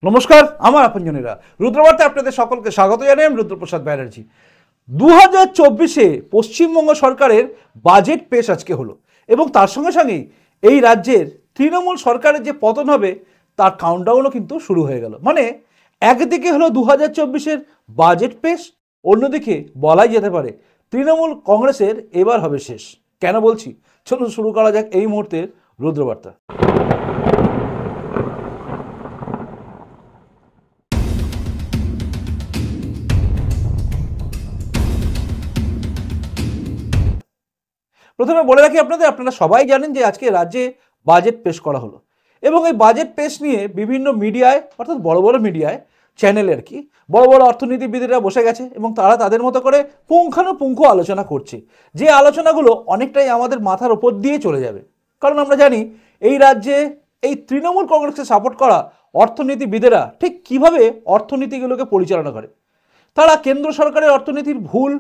নমস্কার, আমার আপনজনেরা রুদ্রবার্তায় আপনাদের সকলকে স্বাগত জানাই। আমি রুদ্রপ্রসাদ ব্যানার্জি। 2024-এ পশ্চিমবঙ্গ সরকারের বাজেট পেশ আজকে হলো এবং তার সঙ্গে সঙ্গেই এই রাজ্যের তৃণমূল সরকারের যে পতন হবে তার কাউন্টডাউনও কিন্তু শুরু হয়ে গেল। মানে একদিকে হলো 2024-এর বাজেট পেশ, অন্যদিকে বলাই যেতে পারে তৃণমূল কংগ্রেসের এবার হবে শেষ। কেন বলছি, চলুন শুরু করা যাক এই মুহূর্তের রুদ্রবার্তা। প্রথমে বলে রাখি আপনারা সবাই জানেন যে আজকে রাজ্যে বাজেট পেশ করা হলো এবং এই বাজেট পেশ নিয়ে বিভিন্ন মিডিয়ায়, অর্থাৎ বড় বড় মিডিয়ায়, চ্যানেলে আর কি বড় বড় অর্থনীতিবিদেরা বসে গেছে এবং তারা তাদের মতো করে পুঙ্খানুপুঙ্খ আলোচনা করছে, যে আলোচনাগুলো অনেকটাই আমাদের মাথার ওপর দিয়ে চলে যাবে। কারণ আমরা জানি এই রাজ্যে এই তৃণমূল কংগ্রেসকে সাপোর্ট করা অর্থনীতিবিদেরা ঠিক কিভাবে অর্থনীতিগুলোকে পরিচালনা করে। তারা কেন্দ্র সরকারের অর্থনীতির ভুল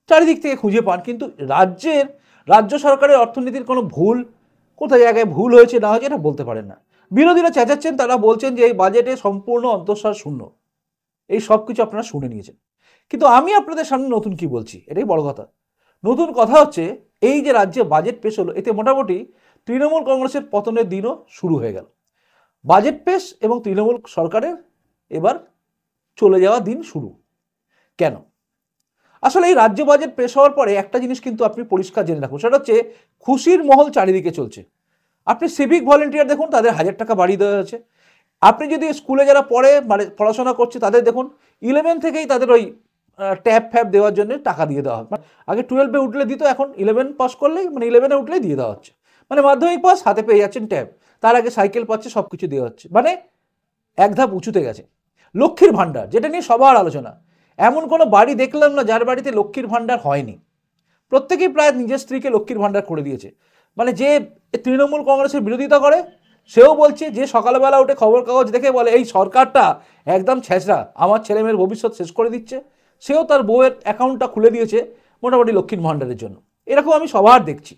চারিদিক থেকে খুঁজে পান, কিন্তু রাজ্য সরকারের অর্থনীতির কোনো ভুল, কোথায় জায়গায় ভুল হয়েছে না হয়েছে এটা বলতে পারেন না। বিরোধীরা চেঁচাচ্ছেন, তারা বলছেন যে এই বাজেটে সম্পূর্ণ অন্তঃসার শূন্য। এই সব কিছু আপনারা শুনে নিয়েছেন, কিন্তু আমি আপনাদের সামনে নতুন কি বলছি এটাই বড় কথা। নতুন কথা হচ্ছে এই যে রাজ্যে বাজেট পেশ হলো, এতে মোটামুটি তৃণমূল কংগ্রেসের পতনের দিনও শুরু হয়ে গেল। বাজেট পেশ এবং তৃণমূল সরকারের এবার চলে যাওয়া দিন শুরু। কেন? আসলে এই রাজ্য বাজেট পেশ হওয়ার পরে একটা জিনিস কিন্তু আপনি পরিষ্কার জেনে রাখুন, সেটা হচ্ছে খুশির মহল চারিদিকে চলছে। আপনি সিভিক ভলেন্টিয়ার দেখুন, তাদের 1000 টাকা বাড়িয়ে দেওয়া হয়েছে। আপনি যদি স্কুলে যারা পড়ে মানে পড়াশোনা করছে তাদের দেখুন 11 থেকেই তাদের ওই ট্যাব ফ্যাব দেওয়ার জন্য টাকা দিয়ে দেওয়া হয়। আগে 12-এ উঠলে দিত, এখন 11 পাস করলেই মানে 11-এ উঠলেই দিয়ে দেওয়া হচ্ছে। মানে মাধ্যমিক পাস, হাতে পেয়ে যাচ্ছেন ট্যাব, তার আগে সাইকেল পাচ্ছে, সব কিছু দেওয়া হচ্ছে। মানে এক ধাপ উঁচুতে গেছে। লক্ষ্মীর ভাণ্ডার, যেটা নিয়ে সবার আলোচনা, এমন কোনো বাড়ি দেখলাম না যার বাড়িতে লক্ষ্মীর ভাণ্ডার হয়নি। প্রত্যেকেই প্রায় নিজের স্ত্রীকে লক্ষ্মীর ভাণ্ডার করে দিয়েছে। মানে যে তৃণমূল কংগ্রেসের বিরোধিতা করে সেও বলছে, যে সকালবেলা উঠে খবর কাগজ দেখে বলে এই সরকারটা একদম ছেঁচড়া, আমার ছেলেমেয়ের ভবিষ্যৎ শেষ করে দিচ্ছে, সেও তার বউয়ের অ্যাকাউন্টটা খুলে দিয়েছে মোটামুটি লক্ষ্মীর ভাণ্ডারের জন্য। এরকম আমি সবার দেখছি।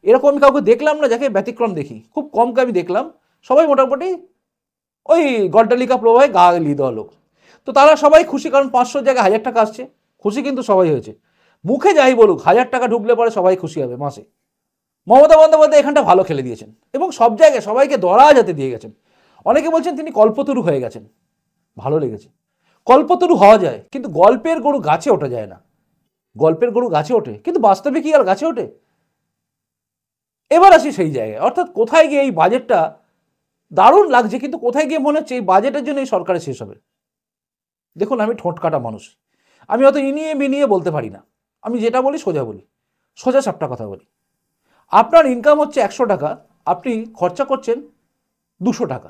এরকম আমি কাউকে দেখলাম না যাকে ব্যতিক্রম দেখি, খুব কমকে আমি দেখলাম। সবাই মোটামুটি ওই গড্ডালিকা প্রবাহে গা এলিয়ে দেওয়া লোক। তো তারা সবাই খুশি, কারণ 500 জায়গায় 1000 টাকা আসছে। খুশি কিন্তু সবাই হয়েছে। মুখে যাই বলুক, 1000 টাকা ঢুকলে পরে সবাই খুশি হবে মাসে। মমতা বন্দ্যোপাধ্যায় এখানটা ভালো খেলে দিয়েছেন এবং সব জায়গায় সবাইকে দরা যাতে দিয়ে গেছেন। অনেকে বলছেন তিনি কল্পতরু হয়ে গেছেন, ভালো লেগেছে। কল্পতরু হওয়া যায়, কিন্তু গল্পের গরু গাছে ওঠা যায় না। গল্পের গরু গাছে ওঠে, কিন্তু বাস্তবে কি আর গাছে ওঠে? এবার আসি সেই জায়গায়, অর্থাৎ কোথায় গিয়ে এই বাজেটটা দারুণ লাগছে, কিন্তু কোথায় গিয়ে মনে হচ্ছে এই বাজেটের জন্য এই সরকারের শেষ হবে। দেখুন, আমি ঠোঁট কাটা মানুষ, আমি অত ইনিয়ে বিনিয়ে বলতে পারি না। আমি যেটা বলি সোজা বলি, সোজা সাপটা কথা বলি। আপনার ইনকাম হচ্ছে 100 টাকা, আপনি খরচা করছেন 200 টাকা।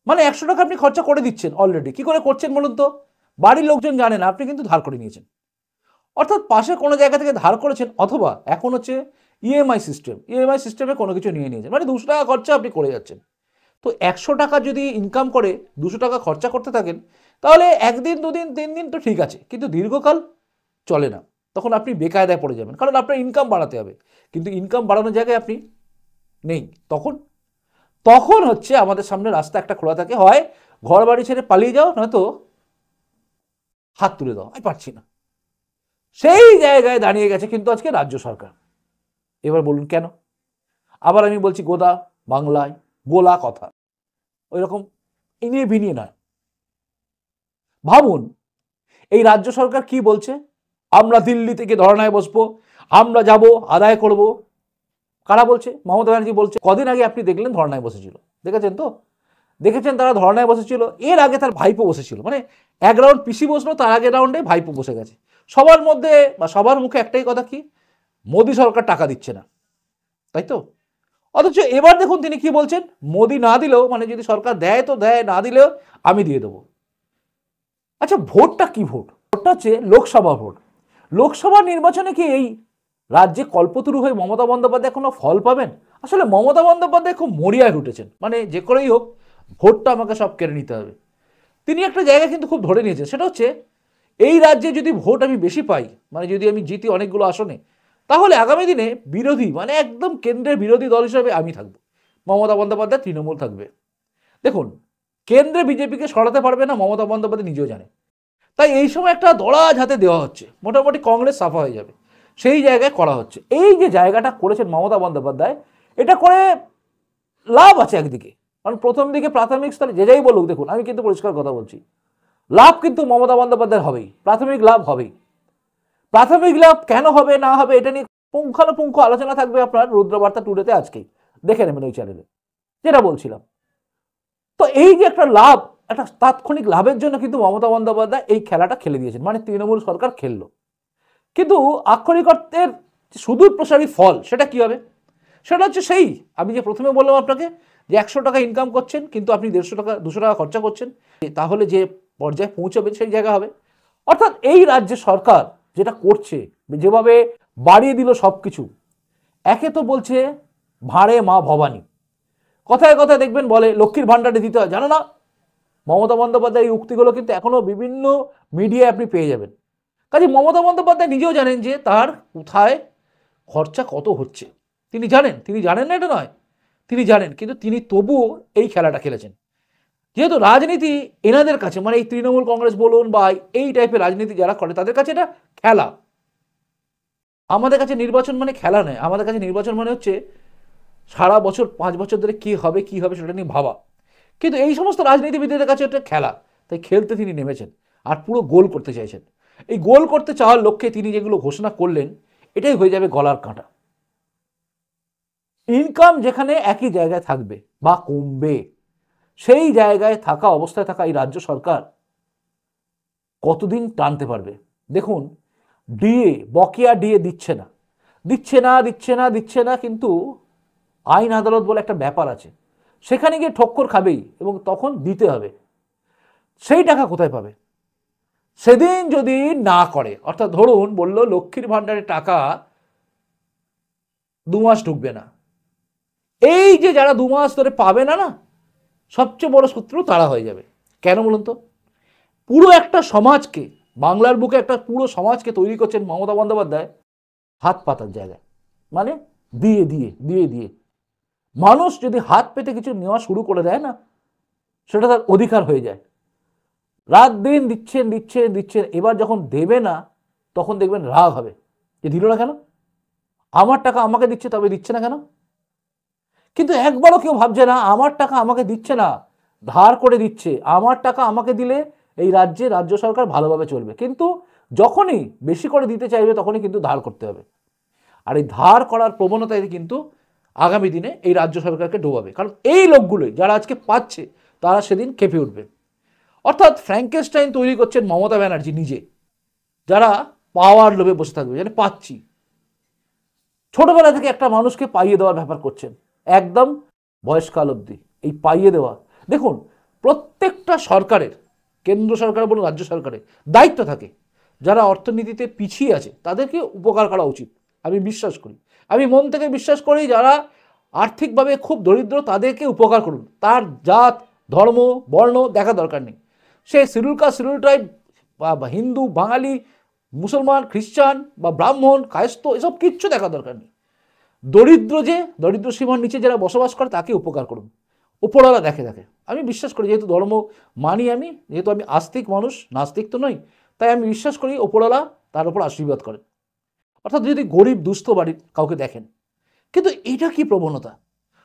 মানে 100 টাকা আপনি খরচা করে দিচ্ছেন অলরেডি। কি করে করছেন বলুন তো? বাড়ির লোকজন জানে না, আপনি কিন্তু ধার করে নিয়েছেন। অর্থাৎ পাশে কোনো জায়গা থেকে ধার করেছেন, অথবা এখন হচ্ছে ইএমআই সিস্টেমে কোনো কিছু নিয়ে নিয়েছেন। মানে 200 টাকা খরচা আপনি করে যাচ্ছেন। তো 100 টাকা যদি ইনকাম করে 200 টাকা খরচা করতে থাকেন, তাহলে একদিন, দুদিন, 3 দিন তো ঠিক আছে, কিন্তু দীর্ঘকাল চলে না। তখন আপনি বেকায়দায় পড়ে যাবেন, কারণ আপনার ইনকাম বাড়াতে হবে, কিন্তু ইনকাম বাড়ানোর জায়গায় আপনি নেই। তখন হচ্ছে আমাদের সামনে রাস্তা একটা খোলা থাকে, হয় ঘর বাড়ি ছেড়ে পালিয়ে যাও, নয়তো হাত তুলে দাও, আমি পারছি না। সেই জায়গায় দাঁড়িয়ে গেছে কিন্তু আজকে রাজ্য সরকার। এবার বলুন কেন? আবার আমি বলছি গোদা বাংলায় গোলা কথা, ওই রকম ইনিয়ে বিনিয়ে নয়। ভাবুন এই রাজ্য সরকার কি বলছে, আমরা দিল্লি থেকে ধর্নায় বসবো, আমরা যাব, আদায় করব। কারা বলছে? মমতা ব্যানার্জি বলছে। কদিন আগে আপনি দেখলেন ধর্নায় বসেছিল, দেখেছেন তো? দেখেছেন তারা ধর্নায় বসেছিল। এর আগে তার ভাইপো বসেছিল, মানে এক রাউন্ড পিসি বসলো, তার আগের রাউন্ডে ভাইপো বসে গেছে। সবার মধ্যে বা সবার মুখে একটাই কথা, কি? মোদী সরকার টাকা দিচ্ছে না, তাই তো? অথচ এবার দেখুন তিনি কি বলছেন, মোদী না দিলেও, মানে যদি সরকার দেয় তো দেয়, না দিলেও আমি দিয়ে দেবো। আচ্ছা, ভোটটা কি ভোট? ভোটটা হচ্ছে লোকসভা ভোট। লোকসভা নির্বাচনে কি এই রাজ্যে কল্পতরু হয়ে মমতা বন্দ্যোপাধ্যায় কোনো ফল পাবেন? আসলে মমতা বন্দ্যোপাধ্যায় খুব মরিয়ায় উঠেছেন, মানে যে করেই হোক ভোটটা আমাকে সব কেড়ে নিতে হবে। তিনি একটা জায়গা কিন্তু খুব ধরে নিয়েছেন, সেটা হচ্ছে এই রাজ্যে যদি ভোট আমি বেশি পাই, মানে যদি আমি জিতি অনেকগুলো আসনে, তাহলে আগামী দিনে বিরোধী, মানে একদম কেন্দ্রের বিরোধী দল হিসেবে আমি থাকবো, মমতা বন্দ্যোপাধ্যায় তৃণমূল থাকবে। দেখুন, কেন্দ্রে বিজেপিকে সরাতে পারবে না, মমতা বন্দ্যোপাধ্যায় নিজেও জানে। তাই এই সময় একটা দরাজ হাতে দেওয়া হচ্ছে, মোটামুটি কংগ্রেস সাফা হয়ে যাবে, সেই জায়গায় করা হচ্ছে। এই যে জায়গাটা করেছেন মমতা বন্দ্যোপাধ্যায়, এটা করে লাভ আছে একদিকে, কারণ প্রথম দিকে প্রাথমিক স্তরে যে যাই বলুক, দেখুন আমি কিন্তু পরিষ্কার কথা বলছি, লাভ কিন্তু মমতা বন্দ্যোপাধ্যায়ের হবেই, প্রাথমিক লাভ হবেই। প্রাথমিক লাভ কেন হবে না হবে এটা নিয়ে পুঙ্খানুপুঙ্খ আলোচনা থাকবে আপনার রুদ্রবার্তা টুডেতে আজকেই, দেখে নেবেন ওই চ্যানেলে, যেটা বলছিলাম। তো এই যে একটা লাভ, একটা তাৎক্ষণিক লাভের জন্য কিন্তু মমতা বন্দ্যোপাধ্যায় এই খেলাটা খেলে দিয়েছেন, মানে তৃণমূল সরকার খেললো। কিন্তু আক্ষরিক অর্থের সুদূর প্রসারী ফল সেটা কি হবে? সেটা হচ্ছে সেই আমি যে প্রথমে বললাম আপনাকে, যে 100 টাকা ইনকাম করছেন কিন্তু আপনি 150 টাকা 200 টাকা খরচা করছেন, তাহলে যে পর্যায়ে পৌঁছাবেন সেই জায়গা হবে। অর্থাৎ এই রাজ্যে সরকার যেটা করছে, যেভাবে বাড়িয়ে দিল সব কিছু, একে তো বলছে ভাঁড়ে মা ভবানী, কথায় কথায় দেখবেন বলে লক্ষ্মীর ভাণ্ডারে দিতে হয়, জানো না? মমতা বন্দ্যোপাধ্যায় এই উক্তিগুলো কিন্তু এখনো বিভিন্ন মিডিয়ায় আপনি পেয়ে যাবেন। কাজে মমতা বন্দ্যোপাধ্যায় নিজেও জানেন যে তার কোথায় খরচা কত হচ্ছে, তিনি জানেন, তিনি জানেন না এটা নয়, তিনি জানেন, কিন্তু তিনি তবুও এই খেলাটা খেলেছেন। যেহেতু রাজনীতি এনাদের কাছে, মানে এই তৃণমূল কংগ্রেস বলুন বা এই টাইপের রাজনীতি যারা করে, তাদের কাছে এটা খেলা। আমাদের কাছে নির্বাচন মানে খেলা নয়, আমাদের কাছে নির্বাচন মানে হচ্ছে সারা বছর 5 বছর ধরে কি হবে কি হবে সেটা নিয়ে ভাবা। কিন্তু এই সমস্ত রাজনীতিবিদদের কাছে এটা খেলা, তাই খেলতে তিনি নেমেছেন আর পুরো গোল করতে চাইছেন। এই গোল করতে চাওয়ার লক্ষ্যে তিনি যেগুলো ঘোষণা করলেন, এটাই হয়ে যাবে গলার কাঁটা। ইনকাম যেখানে একই জায়গায় থাকবে বা কমবে, সেই জায়গায় থাকা অবস্থায় থাকা এই রাজ্য সরকার কতদিন টানতে পারবে? দেখুন, ডিএ, বকেয়া ডিএ দিচ্ছে না, দিচ্ছে না, দিচ্ছে না, দিচ্ছে না, কিন্তু আইন আদালত বলে একটা ব্যাপার আছে, সেখানে গিয়ে ঠক্কর খাবেই এবং তখন দিতে হবে। সেই টাকা কোথায় পাবে? সেদিন যদি না করে, অর্থাৎ ধরুন বলল লক্ষ্মীর ভাণ্ডারের টাকা 2 মাস ঢুকবে না, এই যে যারা 2 মাস ধরে পাবে না, না, সবচেয়ে বড় শত্রু তারা হয়ে যাবে। কেন বলুন তো? পুরো একটা সমাজকে, বাংলার বুকে একটা পুরো সমাজকে তৈরি করছেন মমতা বন্দ্যোপাধ্যায় হাত পাতার জায়গায়, মানে দিয়ে দিয়ে দিয়ে দিয়ে। মানুষ যদি হাত পেতে কিছু নেওয়া শুরু করে দেয় না, সেটা তার অধিকার হয়ে যায়। রাত দিন দিচ্ছেন দিচ্ছেন দিচ্ছেন, এবার যখন দেবে না তখন দেখবেন রাগ হবে, যে দিল না কেন, আমার টাকা আমাকে দিচ্ছে তবে দিচ্ছে না কেন? কিন্তু একবারও কেউ ভাবছে না আমার টাকা আমাকে দিচ্ছে না, ধার করে দিচ্ছে, আমার টাকা আমাকে দিলে এই রাজ্যে রাজ্য সরকার ভালোভাবে চলবে। কিন্তু যখনই বেশি করে দিতে চাইবে তখনই কিন্তু ধার করতে হবে। আর এই ধার করার প্রবণতায় কিন্তু আগামী দিনে এই রাজ্য সরকারকে ডোবাবে, কারণ এই লোকগুলোই যারা আজকে পাচ্ছে তারা সেদিন খেপে উঠবে। অর্থাৎ ফ্র্যাঙ্কেনস্টাইন তৈরি করছেন মমতা ব্যানার্জি নিজে, যারা পাওয়ার লোভে বসে থাকবে, যেন পাচ্ছি। ছোটবেলা থেকে একটা মানুষকে পাইয়ে দেওয়ার ব্যাপার করছেন, একদম বয়সকাল অবধি এই পাইয়ে দেওয়া। দেখুন, প্রত্যেকটা সরকারের, কেন্দ্র সরকার বলুন রাজ্য সরকারের, দায়িত্ব থাকে যারা অর্থনীতিতে পিছিয়ে আছে তাদেরকে উপকার করা উচিত, আমি বিশ্বাস করি, আমি মন থেকে বিশ্বাস করি। যারা আর্থিকভাবে খুব দরিদ্র তাদেরকে উপকার করুন, তার জাত ধর্ম বর্ণ দেখা দরকার নেই, সে শিডিউল কাস্ট শিডিউল ট্রাইব বা হিন্দু বাঙালি মুসলমান খ্রিস্টান বা ব্রাহ্মণ কায়স্থ, এসব কিচ্ছু দেখা দরকার নেই। দরিদ্র, যে দরিদ্র সীমার নিচে যারা বসবাস করে তাকে উপকার করুন, উপরওয়ালা দেখে দেখে। আমি বিশ্বাস করি, যেহেতু ধর্ম মানি, আমি যেহেতু আমি আস্তিক মানুষ, নাস্তিক তো নই, তাই আমি বিশ্বাস করি উপরওয়ালা তার উপর আশীর্বাদ করেন। অর্থাৎ যদি গরিব দুস্থ বাড়ির কাউকে দেখেন, কিন্তু এটা কি প্রবণতা,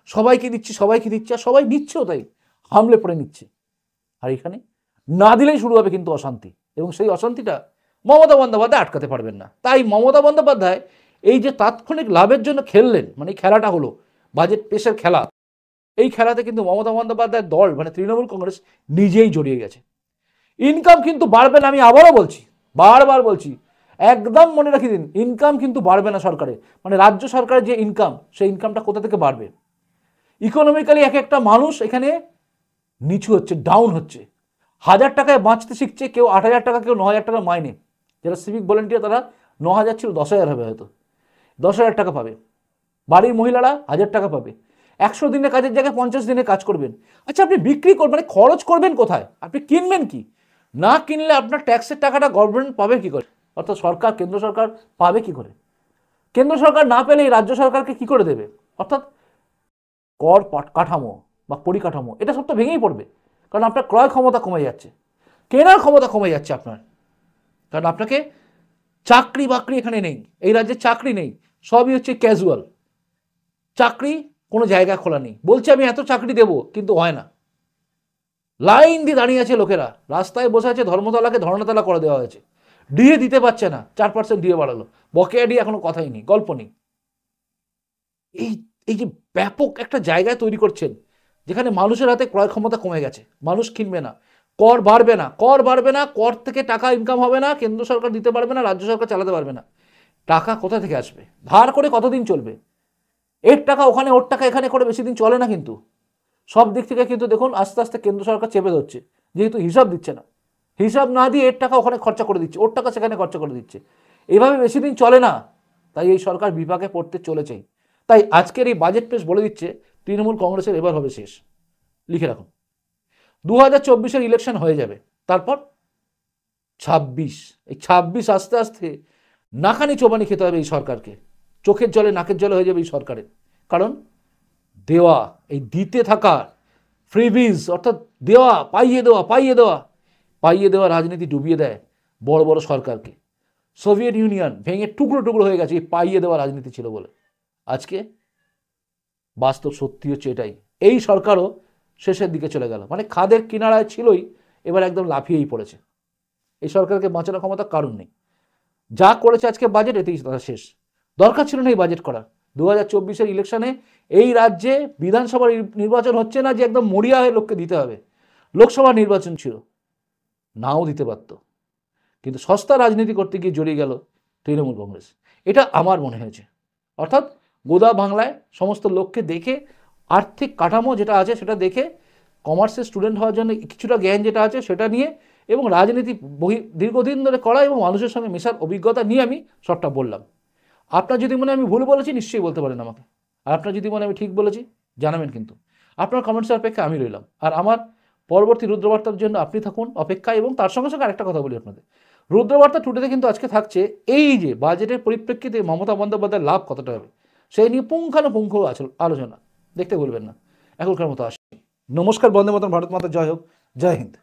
সবাইকে দিচ্ছে সবাইকে দিচ্ছে, আর সবাই নিচ্ছেও, তাই হামলে পড়ে নিচ্ছে। আর এখানে না দিলেই শুরু হবে কিন্তু অশান্তি, এবং সেই অশান্তিটা মমতা বন্দ্যোপাধ্যায় আটকাতে পারবেন না। তাই মমতা বন্দ্যোপাধ্যায় এই যে তাৎক্ষণিক লাভের জন্য খেললেন, মানে এই খেলাটা হলো বাজেট পেশের খেলা, এই খেলাতে কিন্তু মমতা বন্দ্যোপাধ্যায়ের দল মানে তৃণমূল কংগ্রেস নিজেই জড়িয়ে গেছে। ইনকাম কিন্তু বাড়বে না, আমি আবারও বলছি, বারবার বলছি, একদম মনে রাখি দিন, ইনকাম কিন্তু বাড়বে না সরকারের, মানে রাজ্য সরকারের যে ইনকাম, সেই ইনকামটা কোথা থেকে বাড়বে? ইকোনমিক্যালি এক একটা মানুষ এখানে নিচু হচ্ছে, ডাউন হচ্ছে। 1000 টাকায় বাঁচতে শিখছে কেউ, 8000 টাকা, কেউ 9000 টাকা মাইনে। যারা সিভিক ভলেন্টিয়ার তারা 9000 ছিল 10,000 হবে, হয়তো 10,000 টাকা পাবে। বাড়ির মহিলারা 1000 টাকা পাবে। 100 দিনের কাজের জায়গায় 50 দিনে কাজ করবেন। আচ্ছা, আপনি বিক্রি করবেন, মানে খরচ করবেন কোথায়? আপনি কিনবেন কি? না কিনলে আপনার ট্যাক্সের টাকাটা গভর্নমেন্ট পাবে কি করে? অর্থাৎ সরকার, কেন্দ্র সরকার পাবে কি করে? কেন্দ্র সরকার না পেলে রাজ্য সরকারকে কি করে দেবে? অর্থাৎ কর কাঠামো বা পরিকাঠামো, এটা সব তো ভেঙেই পড়বে। কারণ আপনার ক্রয় ক্ষমতা কমে যাচ্ছে, কেনার ক্ষমতা কমে যাচ্ছে আপনার। কারণ আপনাকে চাকরি বাকরি এখানে নেই, এই রাজ্যে চাকরি নেই, সবই হচ্ছে ক্যাজুয়াল চাকরি, কোনো জায়গা খোলা নেই। বলছে আমি এত চাকরি দেব, কিন্তু হয় না। লাইন দিয়ে দাঁড়িয়ে আছে লোকেরা, রাস্তায় বসে আছে, ধর্মতলাকে ধর্ণাতলা করে দেওয়া হয়েছে, ডিএ দিতে পারছে না, 4% ডিএ বাড়ালো, বকেয়া ডিএ এখনো কথাই নেই, গল্প নেই। এই এই যে ব্যাপক একটা জায়গায় তৈরি করছেন যেখানে মানুষের হাতে ক্রয় ক্ষমতা কমে গেছে, মানুষ কিনবে না, কর বাড়বে না, কর বাড়বে না, কর থেকে টাকা ইনকাম হবে না, কেন্দ্র সরকার দিতে পারবে না, রাজ্য সরকার চালাতে পারবে না, টাকা কোথা থেকে আসবে? ধার করে কতদিন চলবে? এর টাকা ওখানে, ওর টাকা এখানে করে বেশি দিন চলে না। কিন্তু সব দিক থেকে কিন্তু দেখুন আস্তে আস্তে কেন্দ্র সরকার চেপে ধরছে, যেহেতু হিসাব দিচ্ছে না, হিসাব না দিয়ে এর টাকা ওখানে খরচা করে দিচ্ছে, ওর টাকা সেখানে খরচা করে দিচ্ছে, এভাবে বেশি দিন চলে না। তাই এই সরকার বিপাকে পড়তে চলেছেই। তাই আজকের এই বাজেট পেশ বলে দিচ্ছে তৃণমূল কংগ্রেসের এবার হবে শেষ। লিখে রাখুন, 2024-এর ইলেকশন হয়ে যাবে, তারপর 26, এই 26 আস্তে আস্তে নাকানি চোবানি খেতে হবে এই সরকারকে, চোখের জলে নাকের জলে হয়ে যাবে এই সরকারের। কারণ দেওয়া, এই দিতে থাকা ফ্রিবিজ, অর্থাৎ দেওয়া, পাইয়ে দেওয়া, পাইয়ে দেওয়া, পাইয়ে দেওয়া রাজনীতি ডুবিয়ে দেয় বড় বড় সরকারকে। সোভিয়েত ইউনিয়ন ভেঙে টুকরো টুকরো হয়ে গেছে এই পাইয়ে দেওয়া রাজনীতি ছিল বলে। আজকে বাস্তব সত্যি হচ্ছে এটাই, এই সরকারও শেষের দিকে চলে গেল, মানে খাদের কিনারায় ছিলই, এবার একদম লাফিয়েই পড়েছে। এই সরকারকে বাঁচানোর ক্ষমতা কারণ নেই, যা করেছে আজকে বাজেট, এতেই তারা শেষ। দরকার ছিল না এই বাজেট করা। 2024-এর ইলেকশনে এই রাজ্যে বিধানসভার নির্বাচন হচ্ছে না যে একদম মরিয়া হয়ে লোককে দিতে হবে, লোকসভা নির্বাচন ছিল, নাও দিতে পারত, কিন্তু সস্তা রাজনীতি করতে গিয়ে জড়িয়ে গেল তৃণমূল কংগ্রেস। এটা আমার মনে হয়েছে। অর্থাৎ গোদা বাংলায় সমস্ত লোককে দেখে, আর্থিক কাঠামো যেটা আছে সেটা দেখে, কমার্সের স্টুডেন্ট হওয়ার জন্য কিছুটা জ্ঞান যেটা আছে সেটা নিয়ে, এবং রাজনীতি দীর্ঘদিন ধরে করা এবং মানুষের সঙ্গে মেশার অভিজ্ঞতা নিয়ে আমি সবটা বললাম। আপনার যদি মনে আমি ভুল বলেছি নিশ্চয়ই বলতে পারেন আমাকে, আর আপনার যদি মনে আমি ঠিক বলেছি জানাবেন। কিন্তু আপনার কমেন্টসের অপেক্ষা আমি রইলাম, আর আমার পরবর্তী রুদ্রবার্তার জন্য আপনি থাকুন অপেক্ষায়। এবং তার সঙ্গে সঙ্গে আরেকটা কথা বলি আপনাদের, রুদ্রবার্তা টুডেতে কিন্তু আজকে থাকছে এই যে বাজেটের পরিপ্রেক্ষিতে মমতা বন্দ্যোপাধ্যায়ের লাভ কতটা হবে সেই নিয়ে পুঙ্খানুপুঙ্খ আলোচনা, দেখতে ভুলবেন না। এখনকার মতো আসি, নমস্কার, বন্দে মাতরম, ভারত মাতা জয় হোক, জয় হিন্দ।